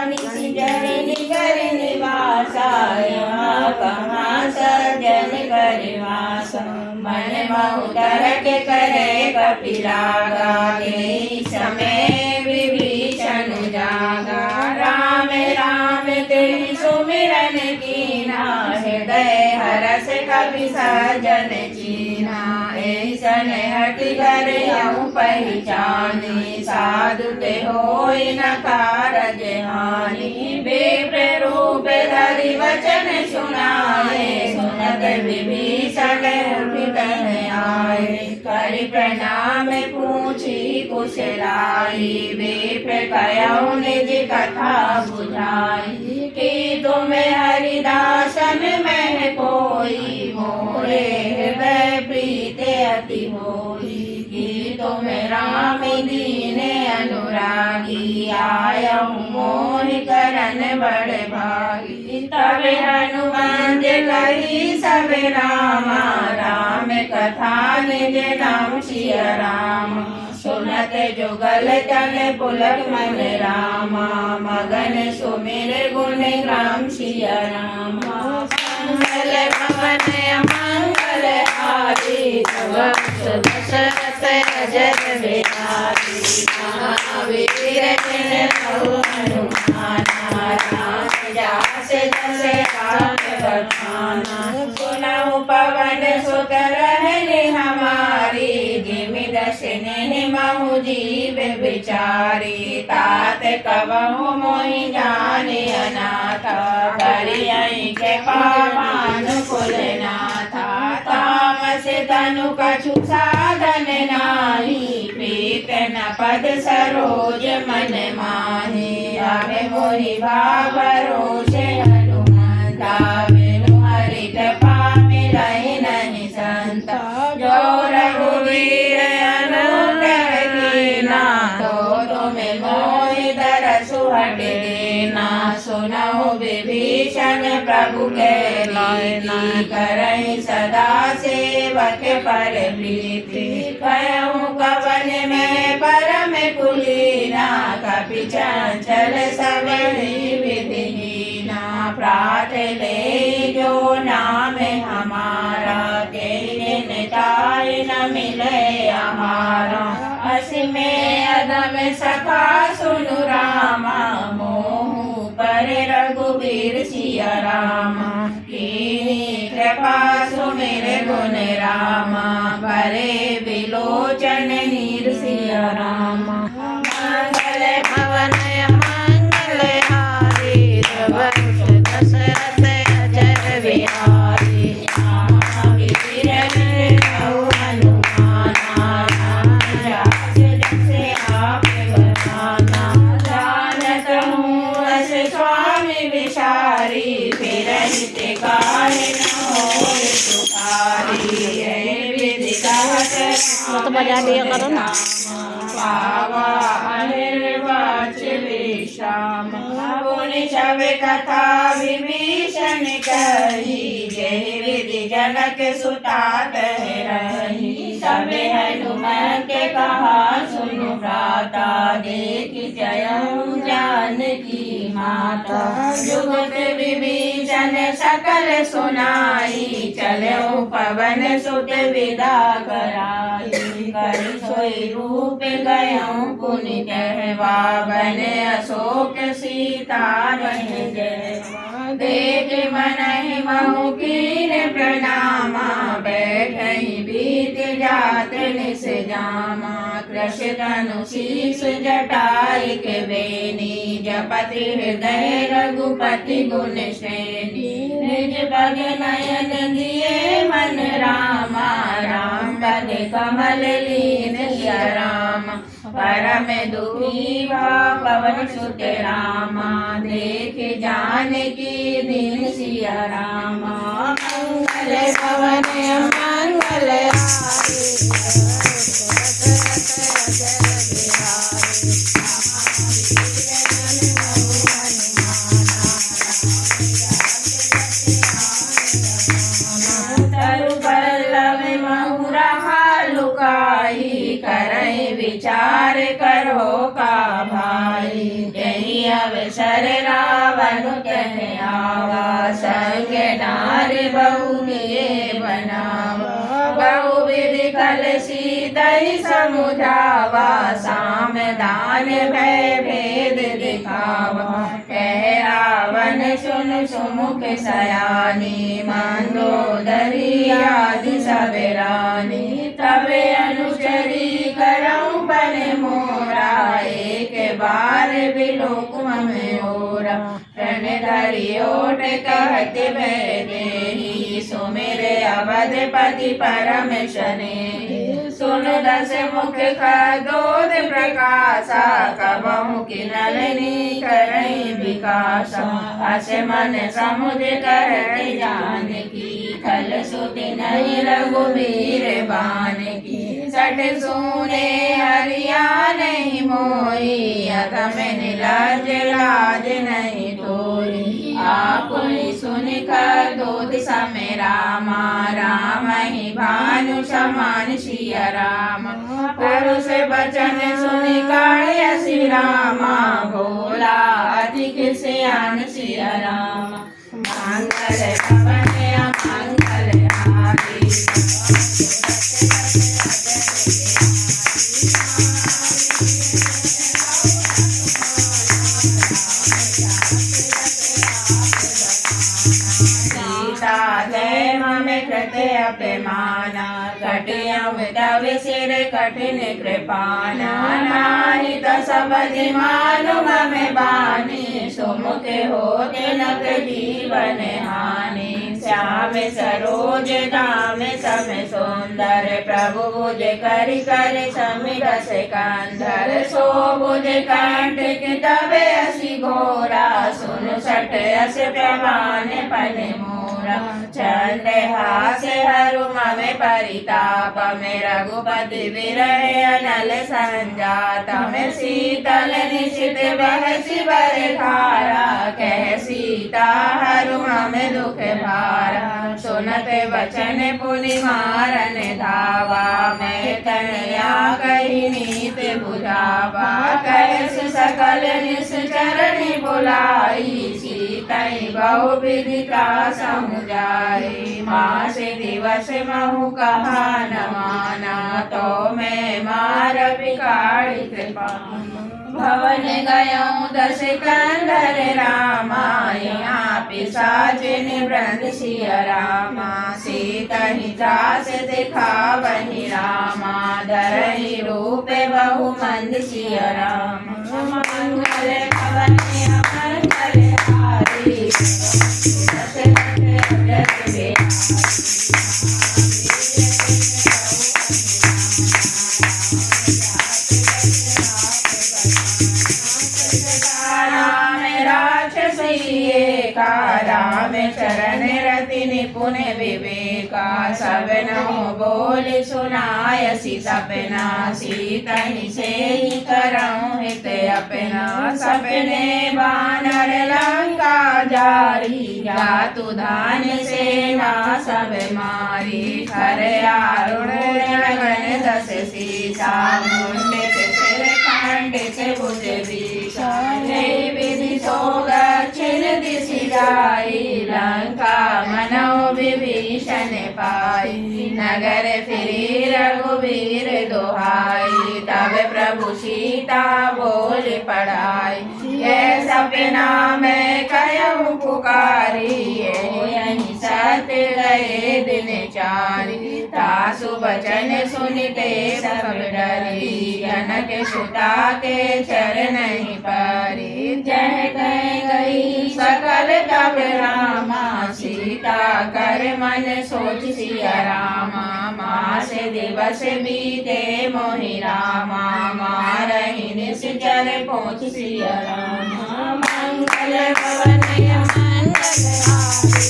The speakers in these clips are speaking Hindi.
निजहि निकर निवासाय कहाँ सज्जन कर वास मन महु तरक करे कपिलागा के समय विभीषण जागा राम राम तेरी सुमिरन कीना हृदय हरस कपि सज्जन चीना ऐसन हट कर यूँ पहचानी साधु ते होय न कारज हानि विप्र रूप धरि वचन सुनाए सुनत विभीषण उठित आए करि प्रणाम पूछी कुशलाई विप्र कयौ निज कथा बुझाई कि तुम हरिदासन में कोई मोरे हृदय प्रीत अति होई कि तुम राम दीन अनुरागी आयऊ मोह करन बड़ भागी तब हनुमंत कही सब रामा राम कथा निज नाम सिया राम सुनत जुगल तन पुलक मन रामा मगन सुमिर गुण राम सिया रामा मंगल भवन मंगल हारी दशरथ अजर बिहारी महावीर जन हनुमान राम जास जस राम बखाना सुनहु पवन सुत रहनि हमारी जिमि दसने महु जीव बिचारी तात कबहु मोहि जाने अनाथा करियहि कृपा मानुकुल नाथा तामस तनु कछु साधन नाही प्रीत न पद सरोज मन माहे आवे मोहि भावरोष हनुमंता बिनु हरि कृपा मिलहि नहीं संता जो रघुवीर अनुग्रह कीना तो तुम मोहि दरसु हट देना सुनहु विभीषण प्रभु के लीति करहि सदा सेवक पर प्रीति कहूँ कवन में परम कुलीना कपि चंचल सबहि विधिहीना प्रात ले जो नाम हमारा के निताय न मिले हमारा में अदम सखा सुनु रामा मोहु पर रघुवीर सिया रामा कीनी कृपा सुमिर गुण रामा परे विलोचन नीर सिया रामा मंगल भवन मंगल हारी दशरथ अजर बिहारी महावीर हनुमान स्वामी विचारी फिर तो बजा दिया करो ना पावा अनिर्वाच विश्राम पुनि सब कथा विभीषण कही जय विधि जनक सुता रही सब हनुमत कहा सुनु भ्राता देख जयऊ जानकी माता जुगत विभीषण सकल सुनाई चलो पवन सुत विदा कराई कर सोई रूप गयऊ पुनि कहवा बन अशोक सीता रह जय देख मनहि महु कीन प्रणामा बैठहि बीत जात निस जामा कृष्ण तनु शीस जटाई के बेनी जपति हृदय रघुपति गुण श्रेणी निज पग नयन दिए मन रामा राम पद कमल लीन सिया रामा परम दुखी पवन सुत रामा देख जानकी दीन सिया रामा मंगल भवन मंगल विचार करो का भाई यही अवसर कर रावण कहे आवा, संग नारी बहु किए बनावा। बहुविधि कलसी दही समुझावा, साम दान भय भेद दिखावा। कह रावण सुन सुमुख सयानी, मंदोदरी आदि सब रानी। तबे अनुचरी करऊं बन मोरा, एक बार बिलोक में ओरा। प्रण धरि ओट कहत भय देहि, सुमिर अवधपति परम शनेहि। सुन दस मुख खदोद प्रकाशा, कबहु की नलिनी करई विकासा। अस मन समुझ कहत जानकी, खल सुति नहीं रघुबीर बानकी। सठ सूने हरिया नहीं मोई, अधम निलज लाज नहीं तोरी। आपुनि सुनि खदोद समय रामा, राम ही भानु समान सिया रामा। पुरुष बचन सुनि काढ़ श्री रामा, भोला अधिक सियान सिया रामा। मंगल भवन अमंगल हारी, अपमाना। कटियं तव सिर कठिन कृपाना, नाहि त सबधि मानु मम बानी। सुमुख होते नक जीवन हानि, श्याम सरोज दाम सम सुंदर। प्रभु भुज करि करि समित सिकंदर, सो भुज कंठ तबे असि घोरा। सुन सठ अस प्रमाण पन मोरा, चंद्र हास हरु मम परिताप। में रघुपति विरह अनल संजात, में शीतल निशित बहसि बर धारा। कह सीता हरु मम दुख भारा, सुनत वचन पुनि मारन धावा। मैं तनया कही नीत बुझावा, कहस सकल निश्चरणी बुलाई। सीतई बहु विधि त्रास समुझाई, मास दिवस महु कहा न माना। तो मैं मार बिगाड़ी कृपा, भवन गयऊँ दस कंधर रामा। यहाँ पिशाचिन वृंद सिया रामा, सीतहि त्रास दिखावहि रामा। धरहि रूप बहु मंद सिया रामा, मंगल भवन अमंगल हारी। राम चरण रति निपुण विवेका, सब नौ बोल सुनायसि सपना। सीतहि से ही करऊँ हित अपना, सपने बानर लंका जारी। जातु धान सेना सब मारी, खर आरुण गगन दस सीसा। मुंडित सिर खंडित भुज बीसा, विधि सोग छिन दिशि जाई। लंका मनो विभीषण पाई, नगर फिरी रघुवीर दोहाई। तब प्रभु सीता बोल पढ़ाई, ये सपना मैं कयऊँ पुकारी। यही सत्य गए दिन चारी, तासु वचन सुनते सब डरी। जनक सुता के चरण पारी, जय कह गई सकल तब रामा। सीता कर मन सोच सिया रामा, मास दिवस बीते मोहि रामा। मारहि निश्चर पहुँच सिया रामा, मंगल भवन मंगल हारी।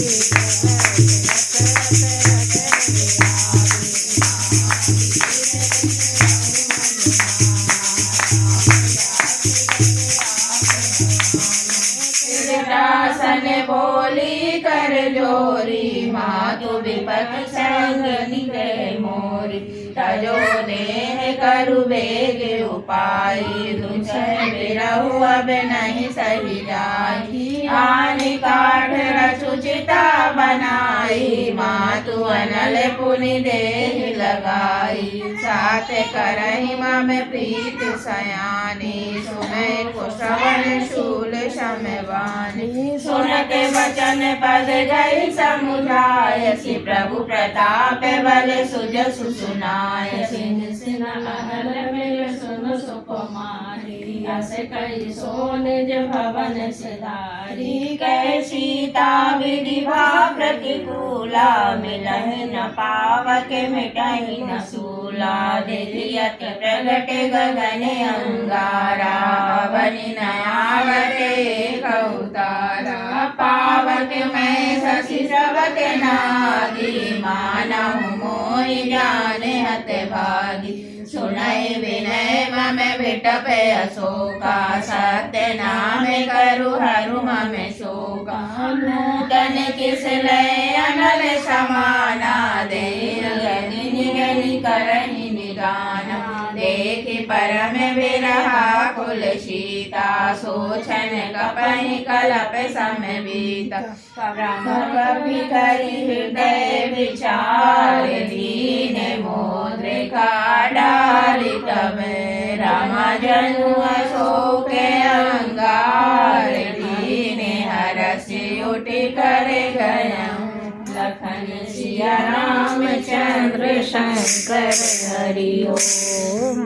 त्रासन बोली कर जोरी मातु विपत संग निके मोरी तजो देह करु बेग उपाई तुझे बिरहु अब नहीं सही जाई आनि काठ रसुचिता बनाई मातु अनल पुनि देह लगाई साथ करहि मम प्रीत सयानी सुनै कुशवन शूल शमवानी सुनत वचन पद गई समुझायसि प्रभु प्रताप बल सुजसु सुनायसि निसिन अहल मिल सुन सुकुमारी अस कई सो निज भवन सिधारी कै सीता विधि भा प्रतिकूला मिलहि न पावक मिटहि न सूला दिलियत प्रगट गगन अंगारा बनि नयावते कौतारा पावक मैं शशि श्रवक नागी मानहु मोहि जाने हत भागी सुनय विनय मम विटपे अशोका सत्य नाम करु हरु मम शोका नूतन किस लय अनल समाना दे गनि करहि निदाना देखि परम विरहा कुल सीता सोचन कपहि कलप समबीता कपि करि हृदय विचार दीन मोद्रिका डारि तब रामा जनु अशोक अंगार दीन हरसि उठि कर गया लखन सिया रामचंद्र शंकर हरि ओम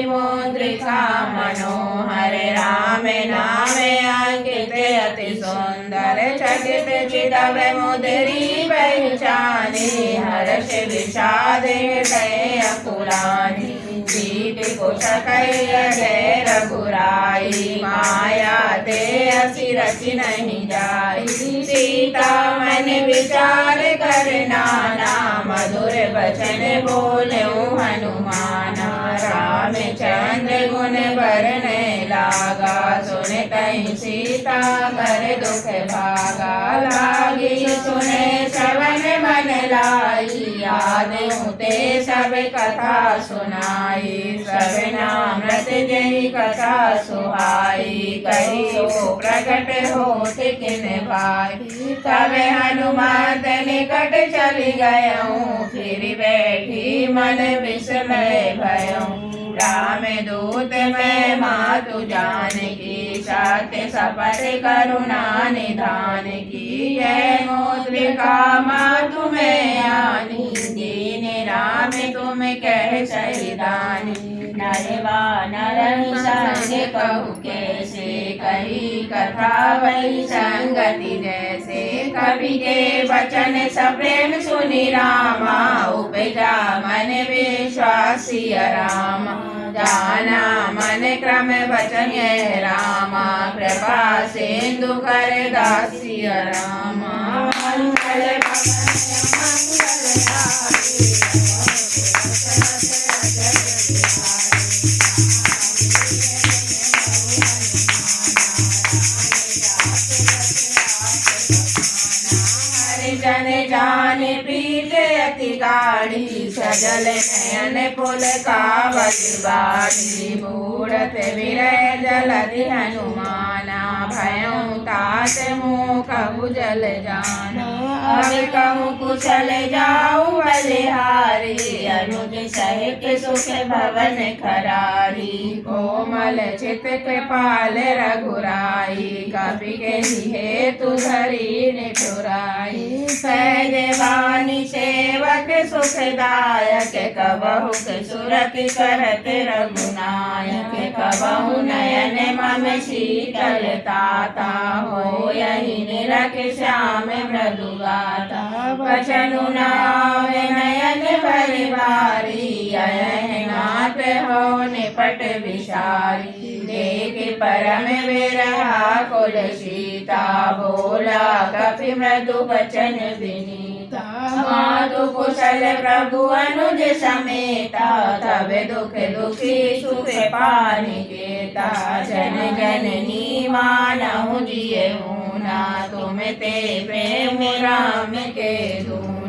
मुद्रिका मनोहर राम नाम अंकित अति सुंदर चकित चितव मुद्री पहचानी हर्ष विषाद हृदय अकुलानी जीत कुश जय रघुराई माया ते असि रचि नहीं जाई सीता मन विचार कर नाना मधुर वचन बोलूं हनुमाना रामचंद्र गुण बरने लागा सुन तहि सीता कर दुख भागा लागी सुने श्रवण मन लाई याद होते सब कथा सुनाई श्रवणामृत जय कथा सुहाई कही सो प्रकट होत किन भाई तब हनुमत निकट चली गयऊँ फिर बैठी मन विस्मय भयऊँ राम दूत मैं मातु जान की सत्य सपथ करुणा निधान की यह मुद्रिका मातु में आनी दीन राम तुम कह सहिदानी नरवा नर संग कहु कैसे कही कथा वही संगति जैसे कवि के वचन सप्रेम सुनि रामा उपजा मन विश्वासी रामा जाना मन क्रम वचन रामा कृपा सिंधु कर दासी रामा मंगल जन जान पीठ अति गाढ़ी सजल नयन पुल कावल बाढ़ी मूढ़त विरह जलधि हनुमाना भयं तात मोह कहु जल जाना अब कहूँ कुशल जाऊँ बलिहारी अनुज सहित सुख भवन खरारी कोमल चित कृपाल रघुराई कपि के हेतु धरी निठुराई सहज वाणी सेवक सुखदायक कबहु सुरति करत रघुनायक कबहु नयन मम शीतलता हो यही निरख श्याम मृदु गाथा बचनु नावे नयन भरि बारी यह नाथ हो निपट विशारी देख परम विरहा कुल सीता बोला कपि मृदु बचन विनीता मातु कुशल प्रभु अनुज समेता तब दुख दुखी सुख पानि केता जन जननी मानहु जियहु ना तुम ते प्रेम राम के दूना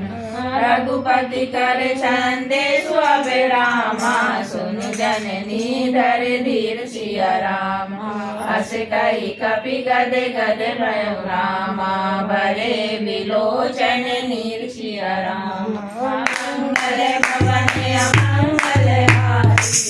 रघुपति कर संदेश अब रामा सुन जननी धर धीर सिया रामा अस कही कपि गद गद भयो रामा भरे विलोचन नीर सिया रामा मंगल भवन अमंगल हारी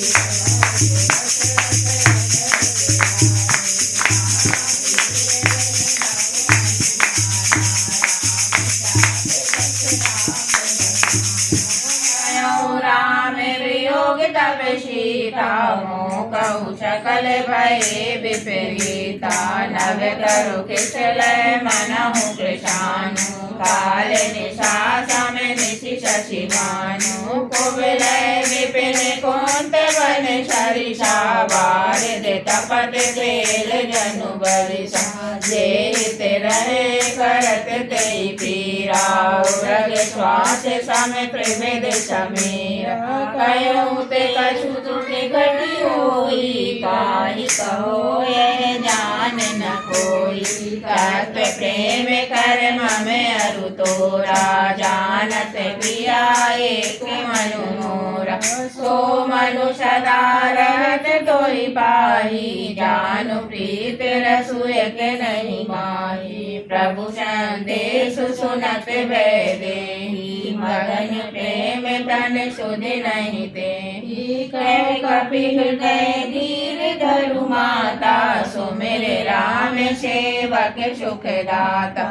तब सीता मोकहु सकल भये विपरीता नव तरु किसल मनहु कृशानु काल निशा सम निशि शशि भानु कुबल विपिन कुंत वन सरिषा बारिद तपत तेल जनु बरिषा जेहित रहे करत तेई पीरा उरग श्वास सम त्रिविध समीरा कयहु ते कछु त्रुटि घटी होई काहि कहो यह जान न कोई तत्व प्रेम कर मम अरु तोरा जानत प्रिया एक मनु मोरा सो मनु सदा रहत तोहि पाही जानु प्रीत रसु एक नहीं माही प्रभु संदेश सुनत भय देहि मगन प्रेम तन सुध नहीं तेहि कह कपि हृदय धीर धरु माता सुमिर राम सेवक सुख दाता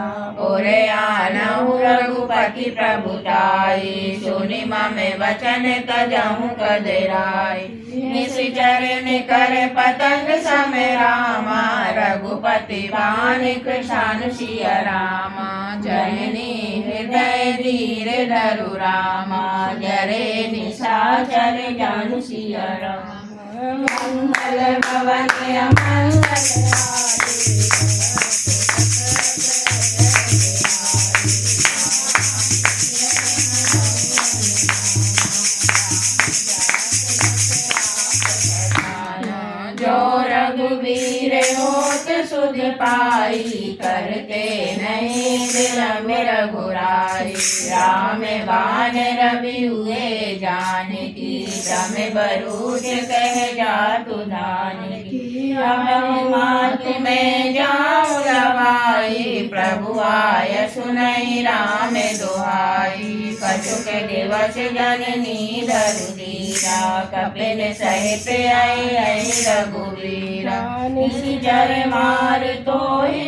और आनहु रघुपति प्रभुताई सुनि मम वचन तजहु कदराई निश्चर निकर पतंग सम रामा रघुपति वानि कृशानु सिया रामा जननी हृदय धीर धरु रामा जरे निशाचर जानु सिया रामा मंगल भवन अमंगल हारी जो रघुवीर होत सुध पाई करते नहीं विलम्ब रघुराई राम बाण रवि हुए जानकी तम बरूद कह जातु धानकी अब मात में जाऊं लवाई प्रभु आय सुनई राम दुहाई कछुक दिवस जननी धरु दीरा कपिल सहित आई रघुवीरा निश्चर मार तो ही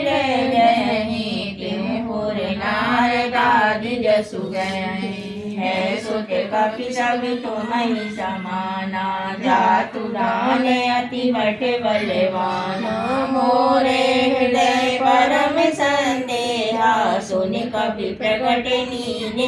पुर नार गाद जसु गए है सुत कपि सब तुम्हि समाना जातु दान अति बट बलवाना मोरे हृदय परम संदेहा सुनि कपि प्रकट नीन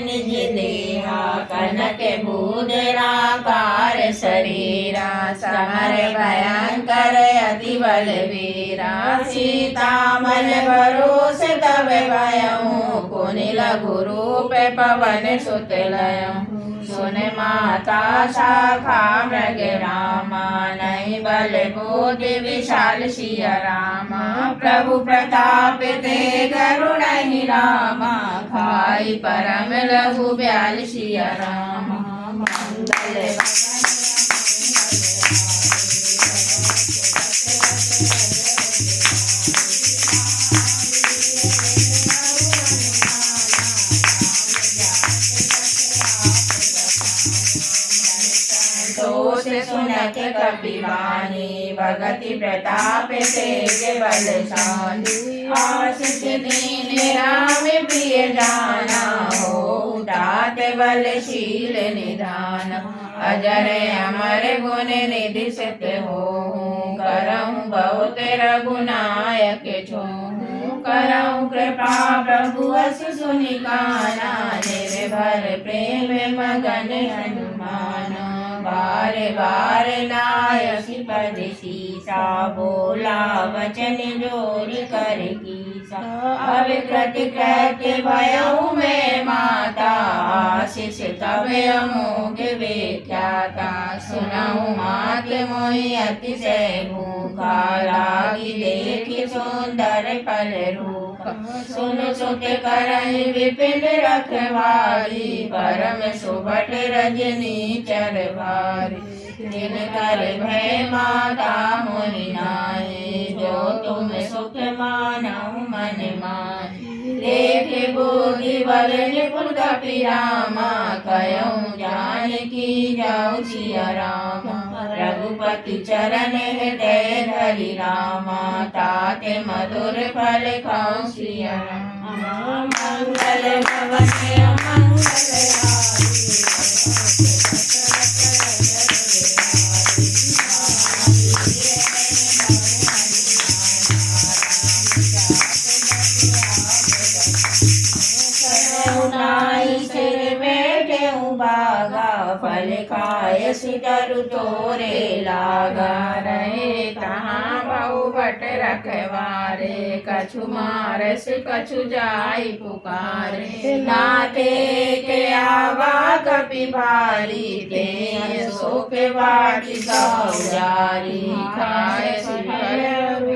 निज देहा कनक बूदराकार शरीरा समर भयंकर अति बलवीरा सीतामल भरोस तब भयहु पुनि लघु रूप पवन सुत लयहु सुन माता शाखा मृग रामा नहीं बल बोधि विशाल सिया रामा प्रभु प्रताप ते गरुड़ ही रामा खाई परम लघु ब्याल सिया रामा मंगल सुनत कपिवानी भगति प्रताप तेज बलशाली आशिष दीन राम प्रिय जाना हो तात बलशील निधान अजर अमर गुण निधि सित हो करहु बहुत रघुनायक छो करऊँ कृपा प्रभु अस सुनि काना निर्भर प्रेम मगन हनुमान बार बार नायक पद सीसा बोला वचन जोर कर कीसा अब कृति कृत्य भयऊ में माता आशीष तब अमोघ विख्याता सुनऊ मात मोहि अतिशय भूखा लागी देखि सुंदर फल रूप सुन सुत करहि विपिन रखवारी परम सुभट रजनी चरवारी दिन कर भय माता मोहि नाहि जो तुम सुख मानऊ मन माहि देख बुद्धि बल निपुण कपि रामा कयऊँ जानकी जाऊ सिया रामा रघुपति चरण हृदय धरि रामा ताते मधुर फल खाऊँ सिया रामा मंगल भवन मंगल फल खाय सिदरु तोरे लागा रहे तहाँ बहु बट रखवारे कछु मारस कछु जाई पुकारे नाते के आवा कपि भारी ते शोक बाटी गौजारी खाय सिदरु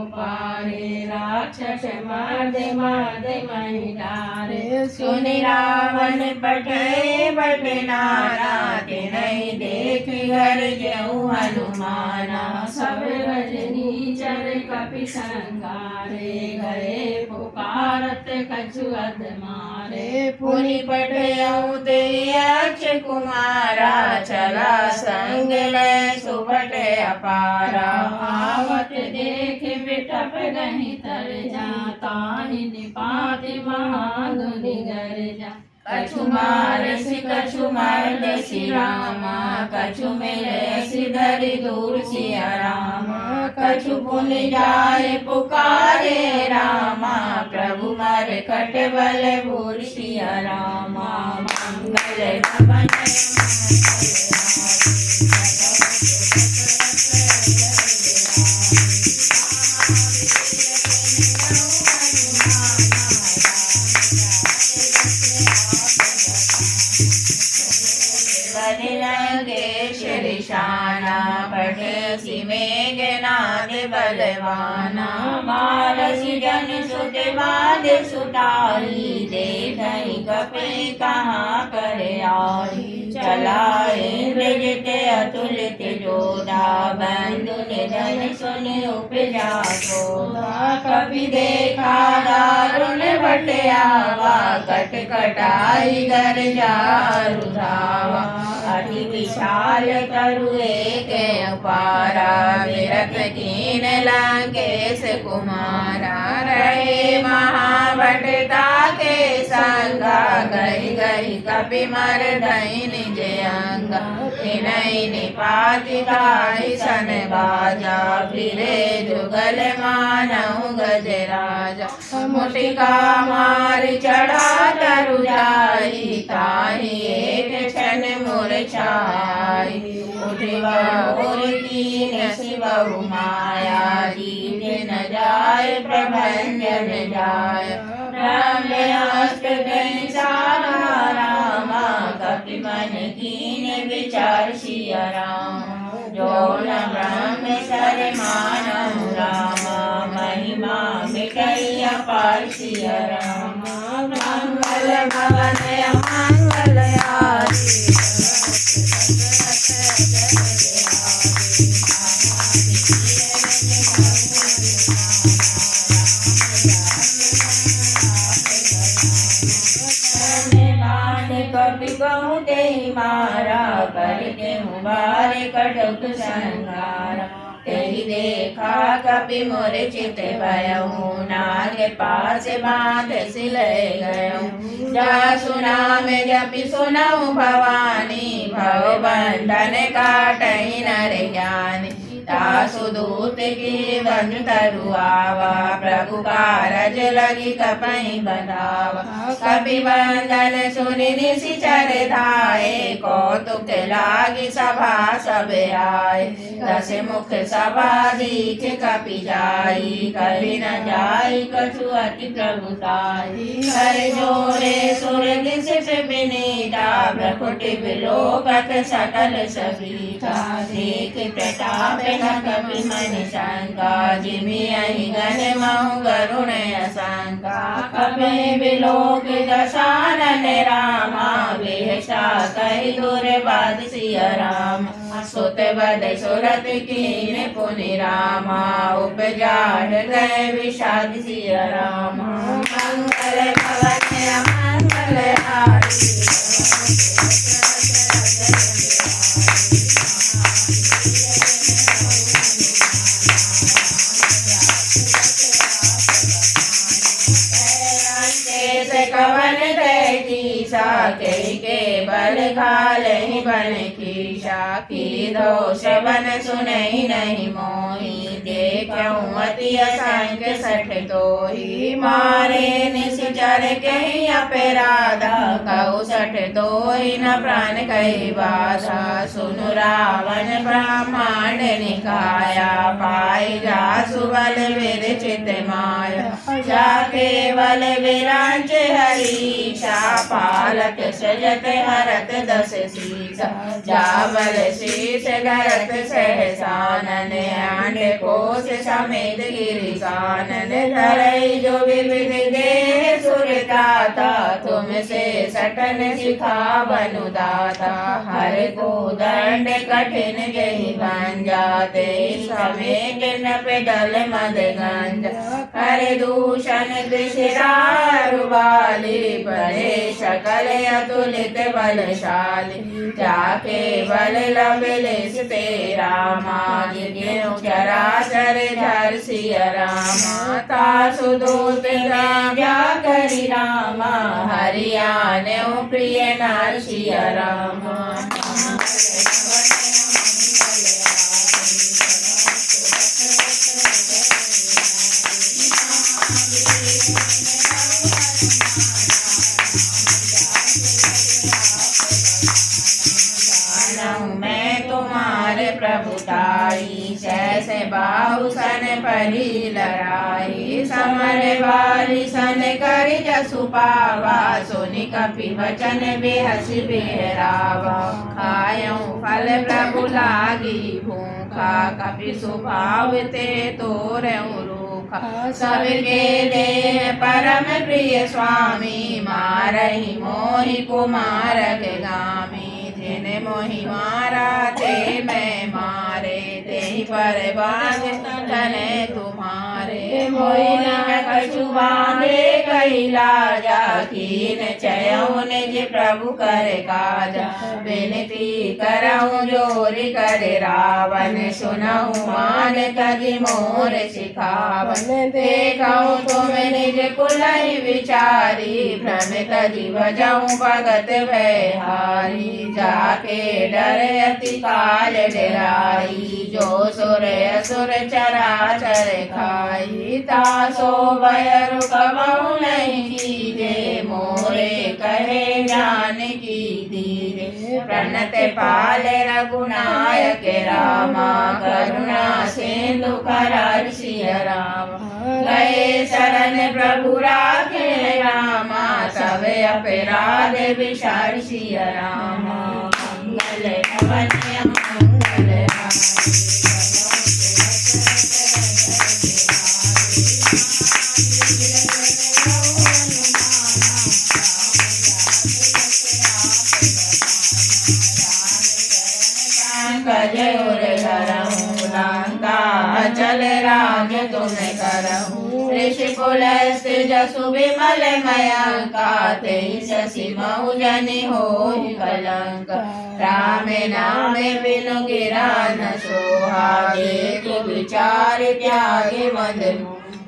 उपारे राक्षस मादे मादे महिलारे सुनि रावण पठे बटनारा तिनहि देख घर जऊ हनुमाना सब रजनी चर कपि संगारे गए पुकारत कछु अध मारे पुनि पठयऊ ते अक्ष कुमारा चला संग लय सुभट अपारा आवत देख बिटप गहि तर जाता ही निपाति महाधुनि गर जा कछु मारसि कछु मरदसि रामा कछु मिलसि धरि दूर सिया रामा कछु पुनि जाय पुकारे रामा प्रभु मर कट बल भूर सिया रामा मंगल भवन शाना पठसि मेघनाद बलवाना मारसि जन सुत बाध सुताई देखहि कपि कहाँ कर आई चला इंद्रजित अतुलित जोधा बंधु निधन सुन उपजा शोभा कपि देखा दारुण भट आवा कट कटाई गर जारु धावा अति विशाल तरु एक अपारा विरत कीन लंकेश कुमारा रहे महाभटता के संगा गई गई कपि मर दई निज अंगा तिनहि निपाति गाई सन बाजा फिरे जुगल मानऊ गजराजा मुटिका मार चढ़ा तरु जाई ताहि एक क्षण मूर्छाई उठि बहुर कीन शिवहु माया जीत न जाय प्रभंजन जाय ब्रह्मस्त्र सारा रामा कपि मन कीन विचार सिया राम जो न ब्रह्म सर मानहु रामा महिमा मिटई अपार सिया रामा मंगल भवन मंगल आदि कपि कहूँ ते मारा कर देहु बार कटुक संहारा तेहि देखा कपि मूर्छित भयउ नाग पास बाँध सिलय गयउ जासु नाम जपि सुनऊ भवानी भव बंधन काटहि नर ज्ञानी तासु दूत की बन तरुआवा प्रभु कारज लगी कपहि बधावा कपि बंदन सुनि निशिचर धाये कौतुक लागी सभा सब आए दस मुख सभा दीख कपि जाई कभी न जाई कछु अति प्रभुताई कर जोरे सुर दिशिष विनीता प्रकुटि विलोकत सकल सबीता देख प्रताप न कपि मनि शंका जिमि अहि गण महु गरुण असंका कपि विलोक दशानन रामा वेशा कहि दुर्बाद सिय राम सुत बद सुरत कीन पुनि रामा उपजा हृदय विषाद सिय रामा मंगल भवन मंगल हारी कवन के बल घाल बन खीसा की दोष बन सुनहि नहीं मोही देखऊँ अति असंख्य सठ तोहि मारे निश्चर कहीं अपराधा कहु सठ तोहि न प्राण कही बाधा सुनु रावण ब्रह्मांड निकाया पाई जासु बल विरचित माया जाके बल विरांच हरीशा पालक सजत हरत दस सीसा जावल शीश गरत सहसानन आंड कोश समेत गिरिकानन धरई जो विविध देह सुरताता तुमसे सटन सिखा बनुदाता हर को दंड कठिन जहि गंजाते समेत न पेडल मद गंज हर दूषण दुषिरारुबाली परे सकल अतुलित बलशाली जाके बल लबिलिस तेरा मालिन्यु चराचर धर सिय रामा तासु दूत व्या करि रामा हरियाण्यु प्रिय नर सिय रामा मैं तुम्हारे प्रभुताई जैसे बाहु सन परी लड़ाई समर बाली सन कर जसु पावा सुनि कपि वचन बेहस बेहरावा खायऊ फल प्रभु लागी भूखा कपि स्वभाव ते तोरऊ रूखा सबके देह परम प्रिय स्वामी मारहि मोहि कुमारक गामी जिने मोहि मारा ते मैं मारे ते पर बांध तने तुम्हारे मोहि न कछु बांधे कही लाजा कीन चयऊ निज प्रभु कर काजा विनती करऊँ जोरि कर रावण सुनऊँ मान तजि मोर सिखावन देखऊँ तुम निज कुलहि विचारी भ्रमित जीव जऊँ भगत भयहारी जाके डर अति काल डराई जो सुर असुर चराचर खाई तासो भय रुकबहु नहीं कीजे मोरे कहे जान की धीरे प्रणत पाल रघुनायक रामा करुणा सिंधु कर सिय राम गए शरण प्रभु राखे रामा सब अपराध विसार सिय रामा मंगल भवन मंगल चल राज तुम करहूँ ऋषि पुलस्त जसु विमल मयंका तेहि शशि महु जनि होहि कलंक राम नाम बिनु गिरा न सोहा देख विचार त्यागे मद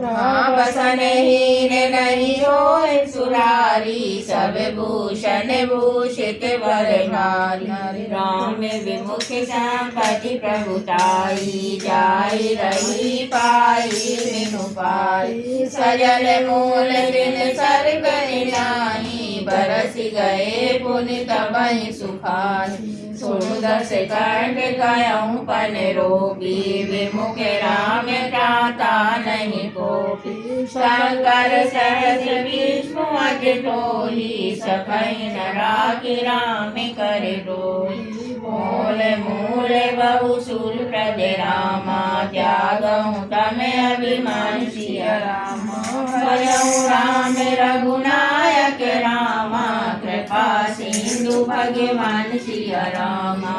बसन हीन नहीं होए सुरारी, सब भूषण भूषित वर नारी। राम विमुख संपत्ति प्रभुताई, जाई रही पाई बिनु पाई। सजल मूल दिन सर्ग निनाई, बरस गए पुनि तबहि सुखाई। सुनु दस कंठ कयऊँ पन रोपी, विमुख राम त्राता नहीं कोपी। शंकर सहस्र विष्णु अज टोही, सखई न राखी राम कर डोही। मूल मूल बहु सुर प्रद रामा, त्यागहूँ तमें अभिमान सिया रामा। भजहूँ राम रघुनायक रामा, कृपा सिंधु भगवान सिया रामा।